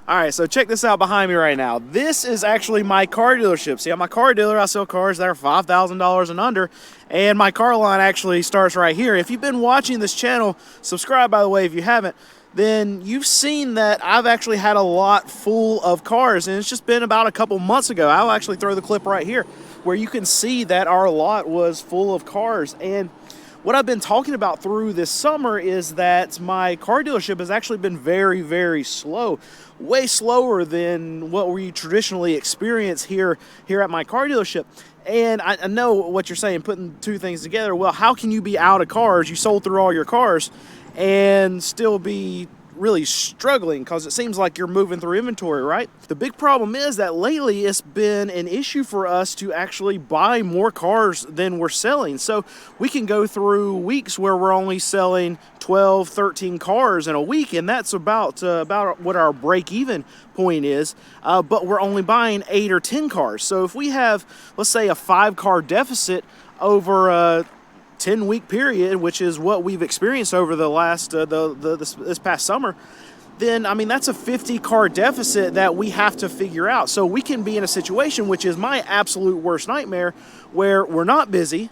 All right, so check this out behind me right now. This is actually my car dealership. See, I'm a car dealer. I sell cars that are $5,000 and under, and my car line actually starts right here. If you've been watching this channel, subscribe, by the way, if you haven't, then you've seen that I've actually had a lot full of cars, and it's just been about a couple months ago. I'll actually throw the clip right here where you can see that our lot was full of cars. And what I've been talking about through this summer is that my car dealership has actually been very, very slow, way slower than what we traditionally experience here at my car dealership. And I know what you're saying, putting two things together. Well, how can you be out of cars? You sold through all your cars and still be really struggling, because it seems like you're moving through inventory, right? The big problem is that lately it's been an issue for us to actually buy more cars than we're selling. So we can go through weeks where we're only selling 12, 13 cars in a week, and that's about what our break-even point is, but we're only buying 8 or 10 cars. So if we have, let's say, a 5-car deficit over a 10-week period, which is what we've experienced over the last this past summer, then I mean that's a 50-car deficit that we have to figure out. So we can be in a situation, which is my absolute worst nightmare, where we're not busy,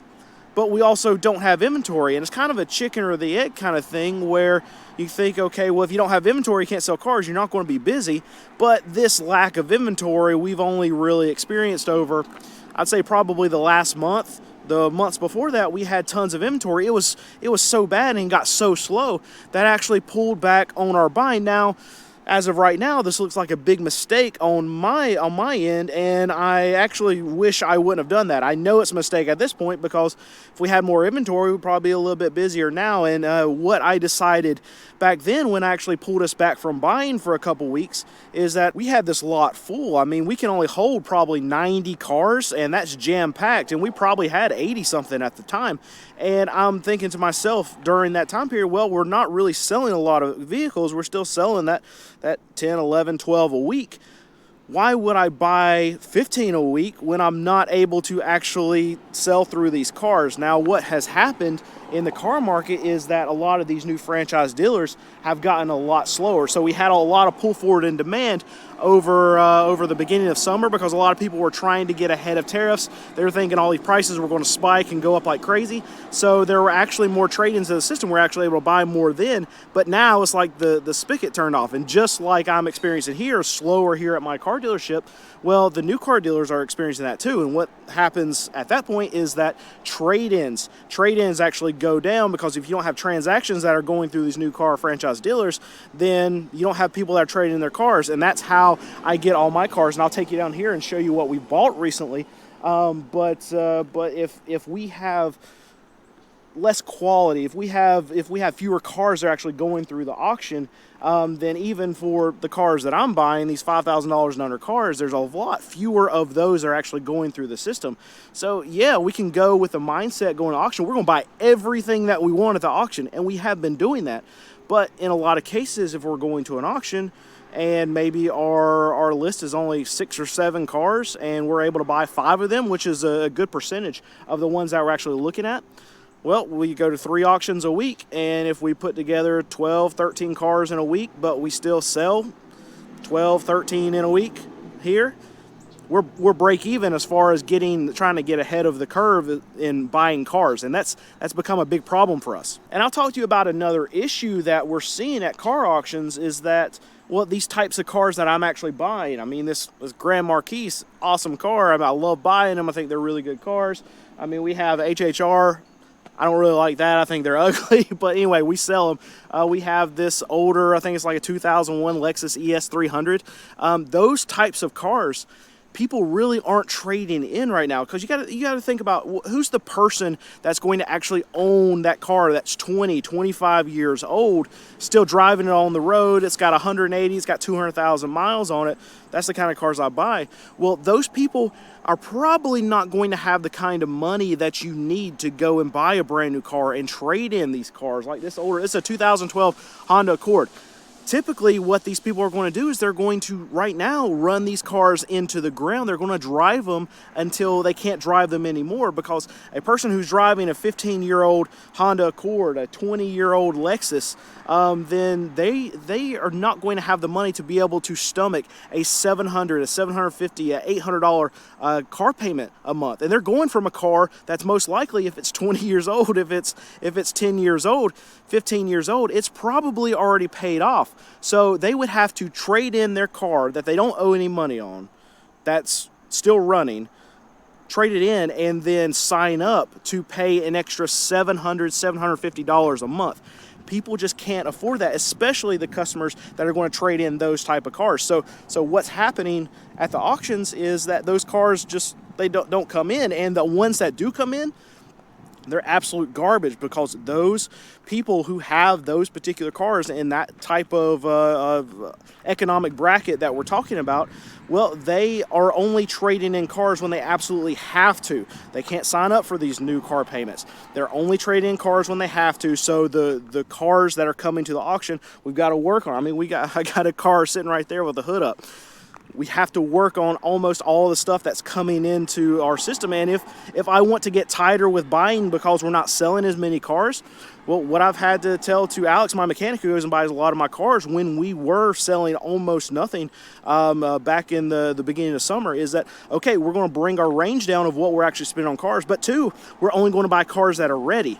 but we also don't have inventory. And it's kind of a chicken or the egg kind of thing, where you think, okay, well, if you don't have inventory, you can't sell cars, you're not going to be busy. But this lack of inventory, we've only really experienced over, I'd say, probably the last month. The months before that, we had tons of inventory. It was so bad and got so slow that actually pulled back on our buying. Now, as of right now, this looks like a big mistake on my end, and I actually wish I wouldn't have done that. I know it's a mistake at this point, because if we had more inventory, we'd probably be a little bit busier now. And what I decided back then, when I actually pulled us back from buying for a couple weeks, is that we had this lot full. I mean, we can only hold probably 90 cars, and that's jam-packed, and we probably had 80-something at the time. And I'm thinking to myself during that time period, well, we're not really selling a lot of vehicles. We're still selling that 10, 11, 12 a week. Why would I buy 15 a week when I'm not able to actually sell through these cars? Now, what has happened in the car market is that a lot of these new franchise dealers have gotten a lot slower. So we had a lot of pull forward in demand over the beginning of summer, because a lot of people were trying to get ahead of tariffs. They were thinking all these prices were going to spike and go up like crazy. So there were actually more trade-ins in the system. We're actually able to buy more then. But now it's like the spigot turned off. And just like I'm experiencing here, slower here at my car dealership, well, the new car dealers are experiencing that too. And what happens at that point is that trade-ins actually go down, because if you don't have transactions that are going through these new car franchise dealers, then you don't have people that are trading in their cars. And that's how I get all my cars. And I'll take you down here and show you what we bought recently. But if we have less quality, if we have fewer cars that are actually going through the auction, then even for the cars that I'm buying, these $5,000 and under cars, there's a lot fewer of those that are actually going through the system. So yeah, we can go with the mindset going to auction. We're going to buy everything that we want at the auction, and we have been doing that. But in a lot of cases, if we're going to an auction and maybe our list is only 6 or 7 cars, and we're able to buy 5 of them, which is a good percentage of the ones that we're actually looking at, well, we go to 3 auctions a week, and if we put together 12, 13 cars in a week, but we still sell 12, 13 in a week here, we're break even as far as trying to get ahead of the curve in buying cars, and that's become a big problem for us. And I'll talk to you about another issue that we're seeing at car auctions is that, well, these types of cars that I'm actually buying. I mean, this Grand Marquis, awesome car. I love buying them. I think they're really good cars. I mean, we have HHR. I don't really like that. I think they're ugly. But anyway, we sell them. We have this older, I think it's like a 2001 Lexus ES300. Those types of cars, people really aren't trading in right now, because you got to think about who's the person that's going to actually own that car that's 20, 25 years old, still driving it on the road. It's got 180, it's got 200,000 miles on it. That's the kind of cars I buy. Well, those people are probably not going to have the kind of money that you need to go and buy a brand new car and trade in these cars like this older. It's a 2012 Honda Accord. typically what these people are going to do is they're going to right now run these cars into the ground. They're going to drive them until they can't drive them anymore, because a person who's driving a 15-year-old Honda Accord, a 20-year-old Lexus, then they are not going to have the money to be able to stomach a $700, a $750, a $800 car payment a month. And they're going from a car that's most likely, if it's 20 years old, if it's 10 years old, 15 years old, it's probably already paid off. So they would have to trade in their car that they don't owe any money on, that's still running, trade it in, and then sign up to pay an extra $700, $750 a month. People just can't afford that, especially the customers that are going to trade in those type of cars. So what's happening at the auctions is that those cars just, they don't come in, and the ones that do come in, they're absolute garbage, because those people who have those particular cars in that type of economic bracket that we're talking about, well, they are only trading in cars when they absolutely have to. They can't sign up for these new car payments. They're only trading in cars when they have to. So the cars that are coming to the auction, we've got to work on. I mean, I got a car sitting right there with the hood up. We have to work on almost all the stuff that's coming into our system. And if I want to get tighter with buying because we're not selling as many cars, well, what I've had to tell to Alex, my mechanic who goes and buys a lot of my cars, when we were selling almost nothing back in the beginning of summer, is that, okay, we're going to bring our range down of what we're actually spending on cars, but two, we're only going to buy cars that are ready.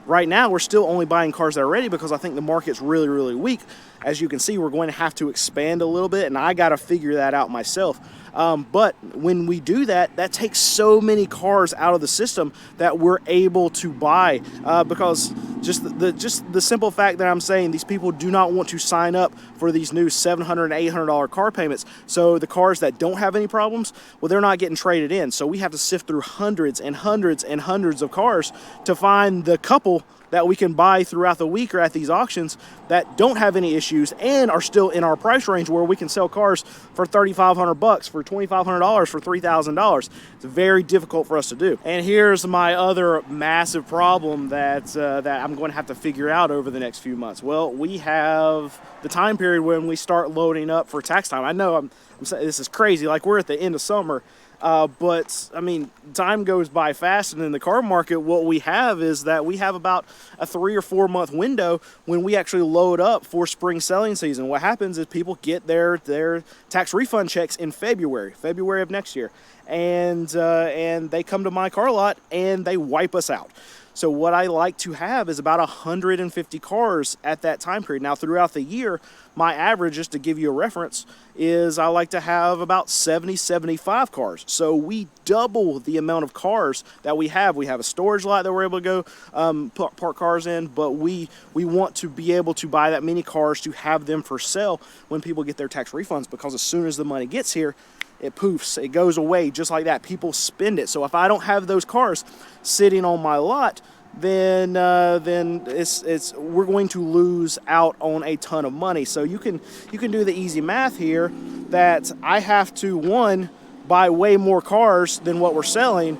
Right now, we're still only buying cars that are ready because I think the market's really, really weak. As you can see, we're going to have to expand a little bit, and I got to figure that out myself. But when we do that, that takes so many cars out of the system that we're able to buy, because just the simple fact that I'm saying these people do not want to sign up for these new $700 and $800 car payments. So the cars that don't have any problems, well, they're not getting traded in. So we have to sift through hundreds and hundreds and hundreds of cars to find the couple that we can buy throughout the week or at these auctions that don't have any issues and are still in our price range, where we can sell cars for $3,500, for $2,500, for $3,000. It's very difficult for us to do. And here's my other massive problem that I'm going to have to figure out over the next few months. Well, we have the time period when we start loading up for tax time. I know I'm saying this is crazy, like we're at the end of summer. But I mean, time goes by fast, and in the car market, what we have is that we have about a 3 or 4 month window when we actually load up for spring selling season. What happens is people get their tax refund checks in February of next year, and they come to my car lot and they wipe us out. So what I like to have is about 150 cars at that time period. Now, throughout the year, my average, just to give you a reference, is I like to have about 70, 75 cars. So we double the amount of cars that we have. We have a storage lot that we're able to go park cars in, but we want to be able to buy that many cars to have them for sale when people get their tax refunds, because as soon as the money gets here, it poofs, it goes away just like that. People spend it. So if I don't have those cars sitting on my lot, then we're going to lose out on a ton of money. So you can do the easy math here that I have to, one, buy way more cars than what we're selling.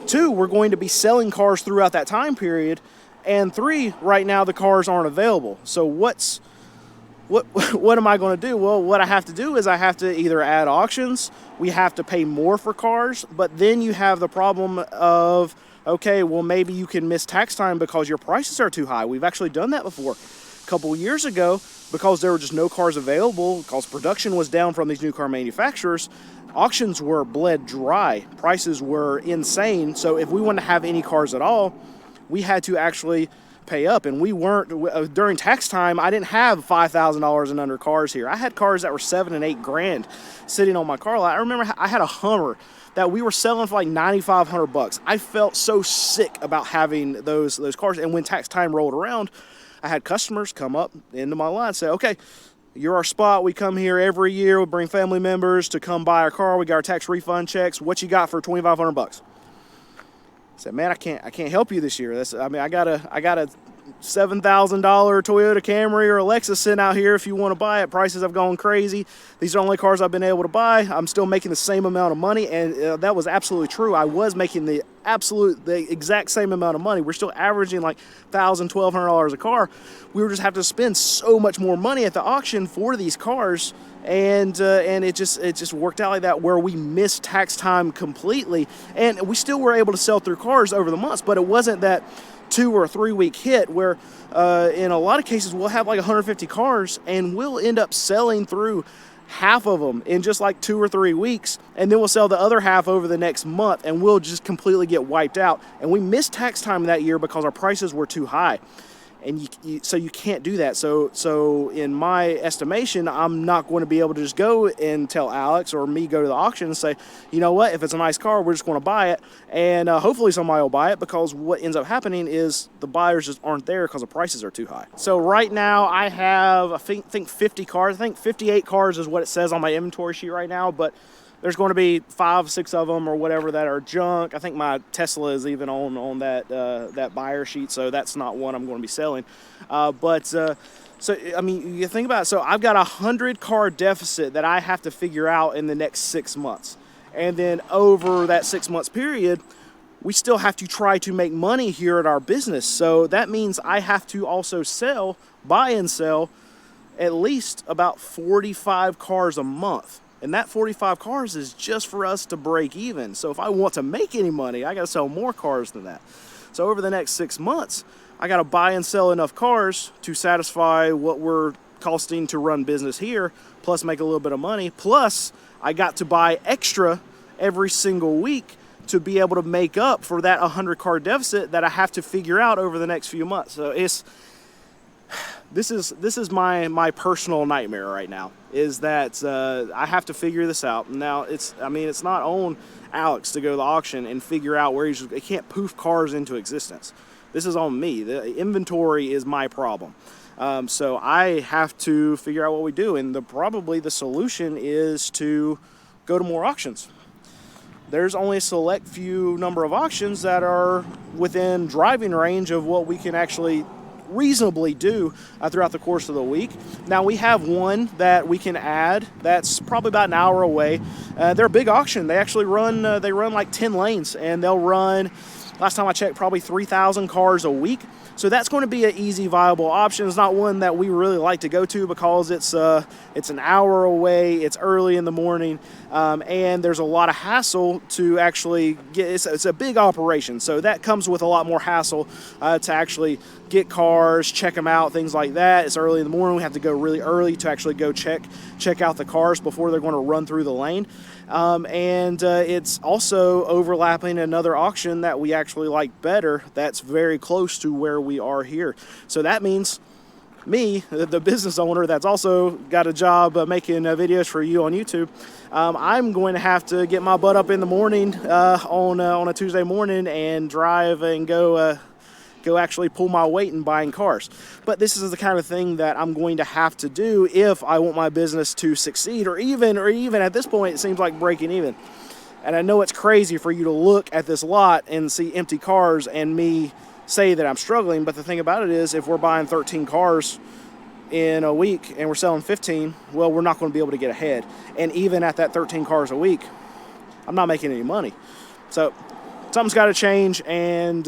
Two, we're going to be selling cars throughout that time period. And three, right now the cars aren't available. So what am I going to do? Well, what I have to do is I have to either add auctions, we have to pay more for cars, but then you have the problem of, okay, well, maybe you can miss tax time because your prices are too high. We've actually done that before. A couple of years ago, because there were just no cars available, because production was down from these new car manufacturers, auctions were bled dry. Prices were insane. So if we wanted to have any cars at all, we had to actually pay up, and we weren't during tax time. I didn't have $5,000 and under cars here. I had cars that were $7,000 and $8,000 sitting on my car lot. I remember I had a Hummer that we were selling for like $9,500. I felt so sick about having those cars. And when tax time rolled around, I had customers come up into my lot and say, okay, you're our spot. We come here every year. We bring family members to come buy our car. We got our tax refund checks. What you got for $2,500? I said, man, I can't help you this year. I gotta $7,000 Toyota Camry or a Lexus sitting out here if you want to buy it. Prices have gone crazy. These are the only cars I've been able to buy. I'm still making the same amount of money, and that was absolutely true. I was making the exact same amount of money. We're still averaging like $1,000, $1,200 a car. We were just having to spend so much more money at the auction for these cars, and it just worked out like that, where we missed tax time completely, and we still were able to sell through cars over the months. But it wasn't that 2 or 3 week hit where in a lot of cases we'll have like 150 cars and we'll end up selling through half of them in just like 2 or 3 weeks, and then we'll sell the other half over the next month, and we'll just completely get wiped out. And we missed tax time that year because our prices were too high. And so you can't do that. So in my estimation, I'm not going to be able to just go and tell Alex or me go to the auction and say, you know what, if it's a nice car, we're just going to buy it, and hopefully somebody will buy it, because what ends up happening is the buyers just aren't there because the prices are too high. So right now I have, I think 50 cars. I think 58 cars is what it says on my inventory sheet right now, but there's going to be 5, 6 of them or whatever that are junk. I think my Tesla is even on that buyer sheet, so that's not one I'm going to be selling. So I mean, you think about it. So I've got a 100 car deficit that I have to figure out in the next 6 months, and then over that 6 months period, we still have to try to make money here at our business. So that means I have to also buy and sell at least about 45 cars a month. And that 45 cars is just for us to break even. So if I want to make any money, I got to sell more cars than that. So over the next 6 months, I got to buy and sell enough cars to satisfy what we're costing to run business here, plus make a little bit of money. Plus, I got to buy extra every single week to be able to make up for that 100 car deficit that I have to figure out over the next few months. So this is my personal nightmare right now, is that I have to figure this out. Now it's not on Alex to go to the auction and figure out where he can't poof cars into existence. This is on me. The inventory is my problem. So I have to figure out what we do, and probably the solution is to go to more auctions. There's only a select few number of auctions that are within driving range of what we can actually reasonably do throughout the course of the week. Now we have one that we can add that's probably about an hour away. They're a big auction. They actually run like 10 lanes, and they'll run, last time I checked, probably 3,000 cars a week. So that's going to be an easy, viable option. It's not one that we really like to go to because it's an hour away, it's early in the morning, and there's a lot of hassle to actually get. It's a big operation, so that comes with a lot more hassle to actually get cars, check them out, things like that. It's early in the morning. We have to go really early to actually go check out the cars before they're going to run through the lane. And it's also overlapping another auction that we actually like better that's very close to where we are here. So that means me, the business owner that's also got a job making videos for you on YouTube, I'm going to have to get my butt up in the morning on a Tuesday morning and drive and go actually pull my weight in buying cars. But this is the kind of thing that I'm going to have to do if I want my business to succeed, or even at this point it seems like breaking even. And I know it's crazy for you to look at this lot and see empty cars and me say that I'm struggling, but the thing about it is, if we're buying 13 cars in a week and we're selling 15, well, we're not going to be able to get ahead. And even at that 13 cars a week, I'm not making any money. So something's got to change, and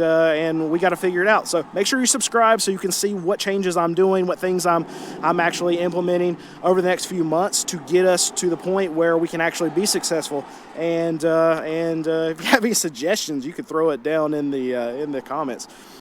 we got to figure it out. So make sure you subscribe so you can see what changes I'm doing, what things I'm actually implementing over the next few months to get us to the point where we can actually be successful. And if you have any suggestions, you can throw it down in the comments.